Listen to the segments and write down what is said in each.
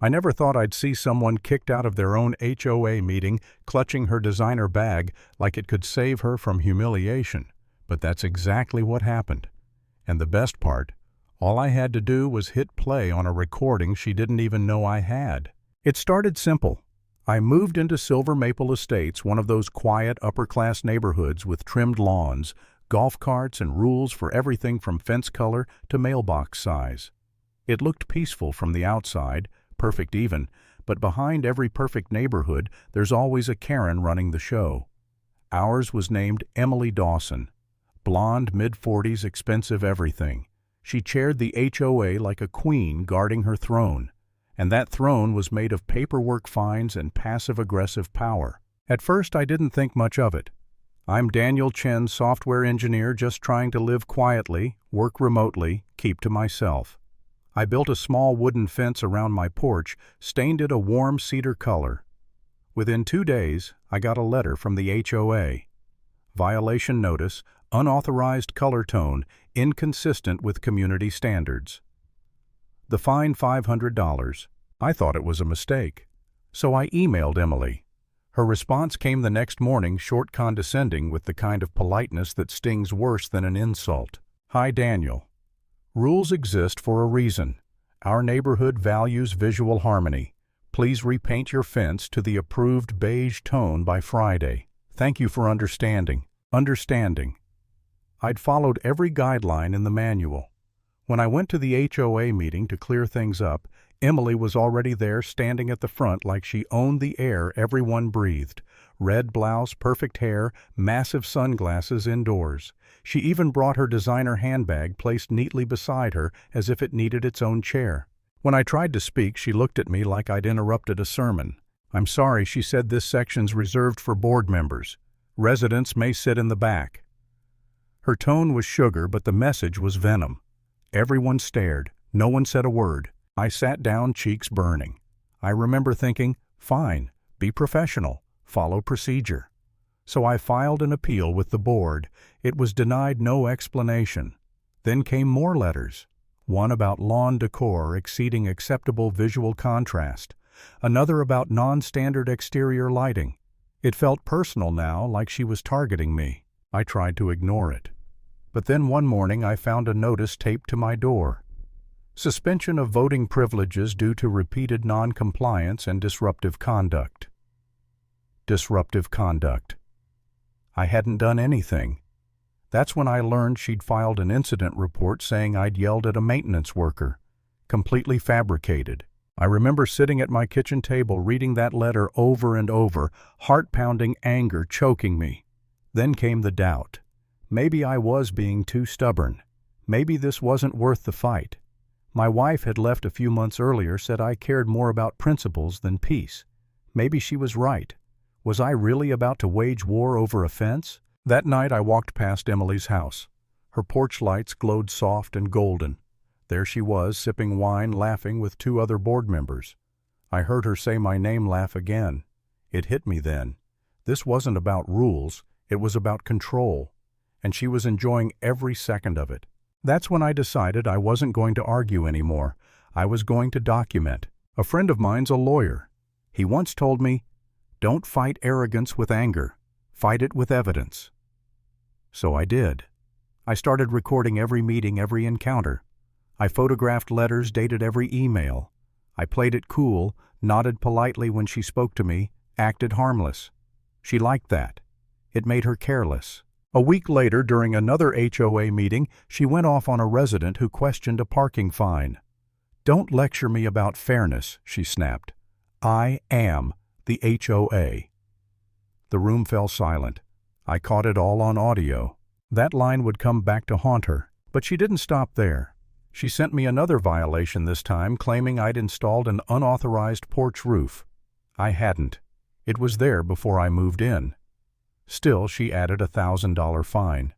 I never thought I'd see someone kicked out of their own HOA meeting clutching her designer bag like it could save her from humiliation, but that's exactly what happened. And the best part, all I had to do was hit play on a recording she didn't even know I had. It started simple. I moved into Silver Maple Estates, one of those quiet, upper-class neighborhoods with trimmed lawns, golf carts, and rules for everything from fence color to mailbox size. It looked peaceful from the outside, perfect even, but behind every perfect neighborhood, there's always a Karen running the show. Ours was named Emily Dawson. Blonde, mid-40s, expensive everything. She chaired the HOA like a queen guarding her throne, and that throne was made of paperwork fines and passive-aggressive power. At first, I didn't think much of it. I'm Daniel Chen's software engineer just trying to live quietly, work remotely, keep to myself. I built a small wooden fence around my porch, stained it a warm cedar color. Within 2 days, I got a letter from the HOA. Violation notice, unauthorized color tone, inconsistent with community standards. The fine $500. I thought it was a mistake. So I emailed Emily. Her response came the next morning, short, condescending, with the kind of politeness that stings worse than an insult. Hi, Daniel. Rules exist for a reason. Our neighborhood values visual harmony. Please repaint your fence to the approved beige tone by Friday. Thank you for understanding. I'd followed every guideline in the manual. When I went to the HOA meeting to clear things up, Emily was already there, standing at the front like she owned the air everyone breathed. Red blouse, perfect hair, massive sunglasses indoors. She even brought her designer handbag placed neatly beside her as if it needed its own chair. When I tried to speak, she looked at me like I'd interrupted a sermon. I'm sorry, she said, this section's reserved for board members. Residents may sit in the back. Her tone was sugar, but the message was venom. Everyone stared. No one said a word. I sat down, cheeks burning. I remember thinking, fine, be professional, follow procedure. So I filed an appeal with the board. It was denied, no explanation. Then came more letters. One about lawn decor exceeding acceptable visual contrast. Another about non-standard exterior lighting. It felt personal now, like she was targeting me. I tried to ignore it. But then one morning I found a notice taped to my door. Suspension of voting privileges due to repeated non-compliance and disruptive conduct. Disruptive conduct. I hadn't done anything. That's when I learned she'd filed an incident report saying I'd yelled at a maintenance worker. Completely fabricated. I remember sitting at my kitchen table reading that letter over and over, heart-pounding anger choking me. Then came the doubt. Maybe I was being too stubborn. Maybe this wasn't worth the fight. My wife had left a few months earlier, said I cared more about principles than peace. Maybe she was right. Was I really about to wage war over a fence? That night I walked past Emily's house. Her porch lights glowed soft and golden. There she was, sipping wine, laughing with 2 other board members. I heard her say my name, laugh again. It hit me then. This wasn't about rules, it was about control. And she was enjoying every second of it. That's when I decided I wasn't going to argue anymore. I was going to document. A friend of mine's a lawyer. He once told me, "Don't fight arrogance with anger. Fight it with evidence." So I did. I started recording every meeting, every encounter. I photographed letters, dated every email. I played it cool, nodded politely when she spoke to me, acted harmless. She liked that. It made her careless. A week later, during another HOA meeting, she went off on a resident who questioned a parking fine. "Don't lecture me about fairness," she snapped. "I am the HOA." The room fell silent. I caught it all on audio. That line would come back to haunt her. But she didn't stop there. She sent me another violation this time, claiming I'd installed an unauthorized porch roof. I hadn't. It was there before I moved in. Still, she added a $1,000 fine.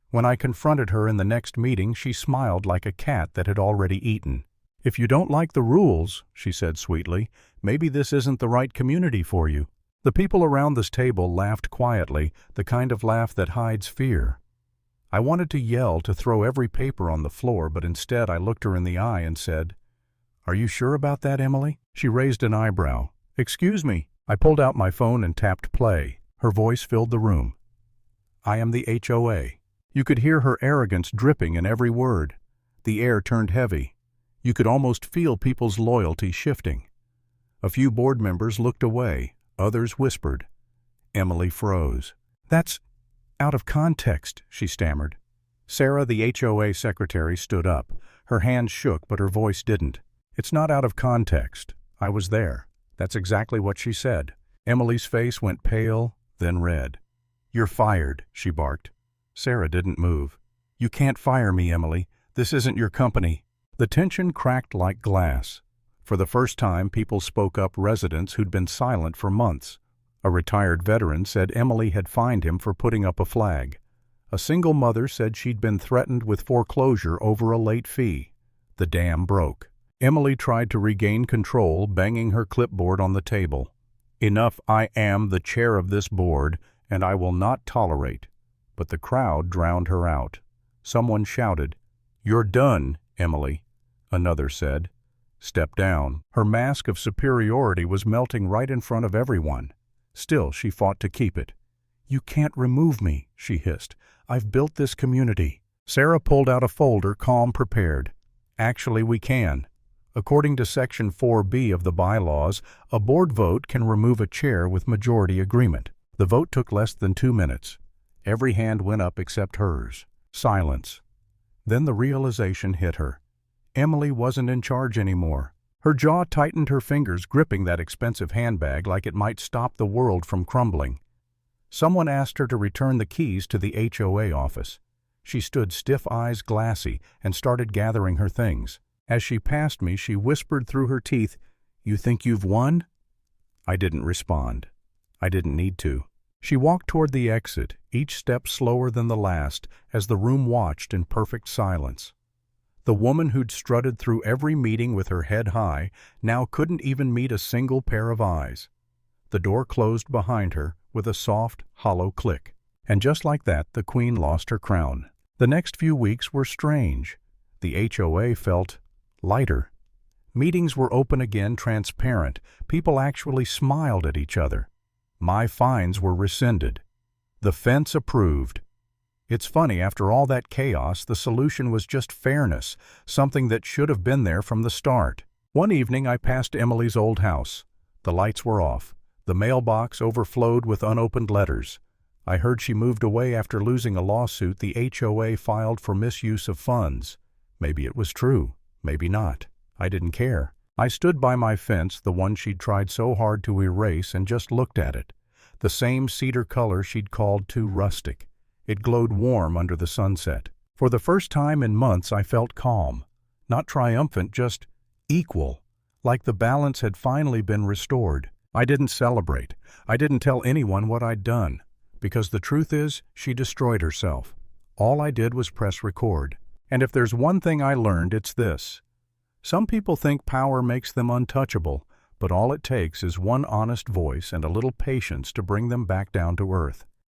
When I confronted her in the next meeting, she smiled like a cat that had already eaten. "If you don't like the rules," she said sweetly, "maybe this isn't the right community for you." The people around this table laughed quietly, the kind of laugh that hides fear. I wanted to yell, to throw every paper on the floor, but instead I looked her in the eye and said, Are you sure about that, Emily? She raised an eyebrow. Excuse me. I pulled out my phone and tapped play. Her voice filled the room. I am the HOA. You could hear her arrogance dripping in every word. The air turned heavy. You could almost feel people's loyalty shifting. A few board members looked away. Others whispered. Emily froze. That's out of context, she stammered. Sarah, the HOA secretary, stood up. Her hands shook, but her voice didn't. It's not out of context. I was there. That's exactly what she said. Emily's face went pale, then red. You're fired, she barked. Sarah didn't move. You can't fire me, Emily. This isn't your company. The tension cracked like glass. For the first time, people spoke up, residents who'd been silent for months. A retired veteran said Emily had fined him for putting up a flag. A single mother said she'd been threatened with foreclosure over a late fee. The dam broke. Emily tried to regain control, banging her clipboard on the table. Enough, I am the chair of this board, and I will not tolerate. But the crowd drowned her out. Someone shouted, You're done, Emily. Another said, Step down. Her mask of superiority was melting right in front of everyone. Still, she fought to keep it. You can't remove me, she hissed. I've built this community. Sarah pulled out a folder, calm, prepared. Actually, we can. According to Section 4B of the bylaws, a board vote can remove a chair with majority agreement. The vote took less than 2 minutes. Every hand went up except hers. Silence. Then the realization hit her. Emily wasn't in charge anymore. Her jaw tightened, her fingers gripping that expensive handbag like it might stop the world from crumbling. Someone asked her to return the keys to the HOA office. She stood stiff, eyes glassy, and started gathering her things. As she passed me, she whispered through her teeth, You think you've won? I didn't respond. I didn't need to. She walked toward the exit, each step slower than the last, as the room watched in perfect silence. The woman who'd strutted through every meeting with her head high now couldn't even meet a single pair of eyes. The door closed behind her with a soft, hollow click. And just like that, the queen lost her crown. The next few weeks were strange. The HOA felt lighter. Meetings were open again, transparent. People actually smiled at each other. My fines were rescinded. The fence approved. It's funny, after all that chaos, the solution was just fairness, something that should have been there from the start. One evening I passed Emily's old house. The lights were off. The mailbox overflowed with unopened letters. I heard she moved away after losing a lawsuit the HOA filed for misuse of funds. Maybe it was true. Maybe not. I didn't care. I stood by my fence, the one she'd tried so hard to erase, and just looked at it. The same cedar color she'd called too rustic. It glowed warm under the sunset. For the first time in months I felt calm. Not triumphant, just equal. Like the balance had finally been restored. I didn't celebrate. I didn't tell anyone what I'd done. Because the truth is, she destroyed herself. All I did was press record. And if there's one thing I learned, it's this. Some people think power makes them untouchable, but all it takes is one honest voice and a little patience to bring them back down to earth.